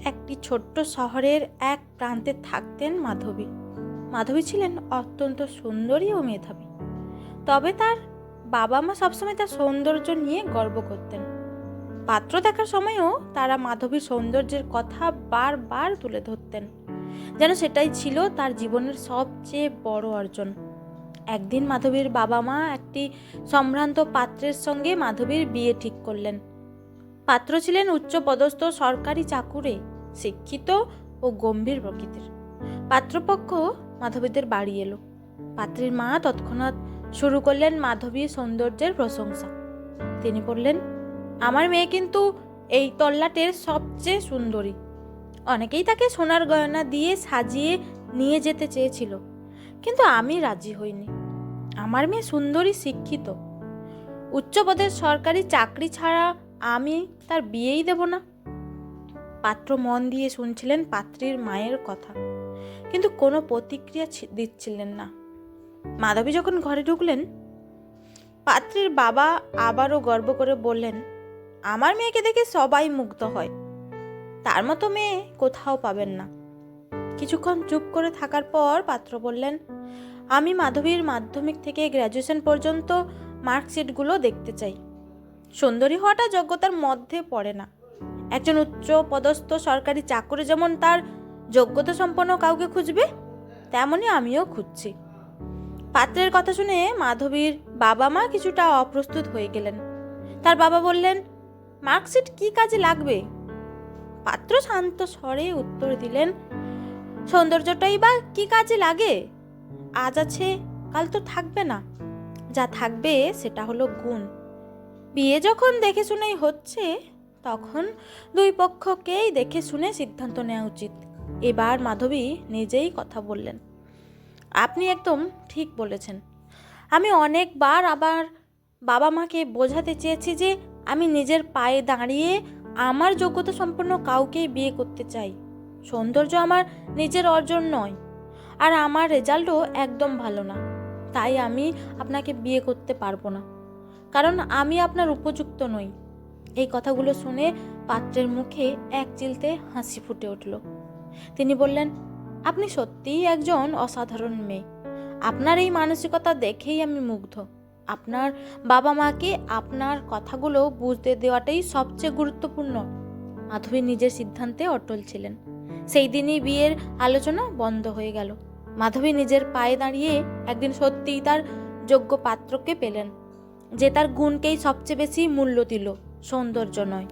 একটি ছোট্ট শহরের এক প্রান্তে থাকতেন মাধবী। মাধবী ছিলেন অত্যন্ত সুন্দরী ও মেধাবী। তবে তার বাবা মা সবসময় তার সৌন্দর্য নিয়ে গর্ব করতেন। পাত্র দেখার সময়ও তারা মাধবীর সৌন্দর্যের কথা বারবার তুলে ধরতেন, যেন সেটাই ছিল তার জীবনের সবচেয়ে বড় অর্জন। একদিন মাধবীর বাবা মা একটি সম্ভ্রান্ত পাত্রের সঙ্গে মাধবীর বিয়ে ঠিক করলেন। পাত্র ছিলেন উচ্চপদস্থ সরকারি চাকুরে, শিক্ষিত ও গম্ভীর প্রকৃতির। পাত্রপক্ষ মাধবীদের বাড়ি এলো। পাত্রীর মা তৎক্ষণাৎ শুরু করলেন মাধবীর সৌন্দর্যের প্রশংসা। তিনি বললেন, আমার মেয়ে কিন্তু এই তল্লাটের সবচেয়ে সুন্দরী। অনেকেই তাকে সোনার গয়না দিয়ে সাজিয়ে নিয়ে যেতে চেয়েছিল, কিন্তু আমি রাজি হইনি। আমার মেয়ে সুন্দরী, শিক্ষিত, উচ্চপদের সরকারি চাকরি ছাড়া আমি তার বিয়েই দেব না। পাত্র মন দিয়ে শুনছিলেন পাত্রীর মায়ের কথা, কিন্তু কোনো প্রতিক্রিয়া দিচ্ছিলেন না। মাধবী যখন ঘরে ঢুকলেন, পাত্রীর বাবা আবারও গর্ব করে বললেন, আমার মেয়েকে দেখে সবাই মুগ্ধ হয়, তার মতো মেয়ে কোথাও পাবেন না। কিছুক্ষণ চুপ করে থাকার পর পাত্র বললেন, আমি মাধবীর মাধ্যমিক থেকে গ্র্যাজুয়েশন পর্যন্ত মার্কশিটগুলো দেখতে চাই। সুন্দরী হওয়াটা যোগ্যতার মধ্যে পড়ে না। একজন উচ্চ পদস্থ সরকারি চাকরি যেমন তার যোগ্যতা সম্পন্ন কাউকে খুঁজবে, তেমনই আমিও খুঁজছি। পাত্রের কথা শুনে মাধবীর বাবা মা কিছুটা অপ্রস্তুত হয়ে গেলেন। তার বাবা বললেন, মার্কশিট কি কাজে লাগবে? পাত্র শান্ত স্বরে উত্তর দিলেন, সৌন্দর্যটাই বা কি কাজে লাগে? আজ আছে, কাল তো থাকবে না। যা থাকবে সেটা হলো গুণ। বিয়ে যখন দেখে শুনেই হচ্ছে, তখন দুই পক্ষকেই দেখে শুনে সিদ্ধান্ত নেওয়া উচিত। এবার মাধবী নিজেই কথা বললেন, আপনি একদম ঠিক বলেছেন। আমি অনেকবার আবার বাবা মাকে বোঝাতে চেয়েছি যে আমি নিজের পায়ে দাঁড়িয়ে আমার যোগ্যতা সম্পন্ন কাউকেই বিয়ে করতে চাই। সৌন্দর্য আমার নিজের অর্জন নয়, আর আমার রেজাল্টও একদম ভালো না। তাই আমি আপনাকে বিয়ে করতে পারবো না, কারণ আমি আপনার উপযুক্ত নই। এই কথাগুলো শুনে পাত্রের মুখে এক চিলতে হাসি ফুটে উঠল। তিনি বললেন, আপনি সত্যিই একজন অসাধারণ মেয়ে। আপনার এই মানসিকতা দেখেই আমি মুগ্ধ। আপনার বাবা মাকে আপনার কথাগুলো বুঝতে দেওয়াটাই সবচেয়ে গুরুত্বপূর্ণ। মাধবী নিজের সিদ্ধান্তে অটল ছিলেন। সেই দিনই বিয়ের আলোচনা বন্ধ হয়ে গেল। মাধবী নিজের পায়ে দাঁড়িয়ে একদিন সত্যিই তার যোগ্য পাত্রকে পেলেন, যে তার গুণকেই সবচেয়ে বেশি মূল্য দিল, সৌন্দর্য নয়।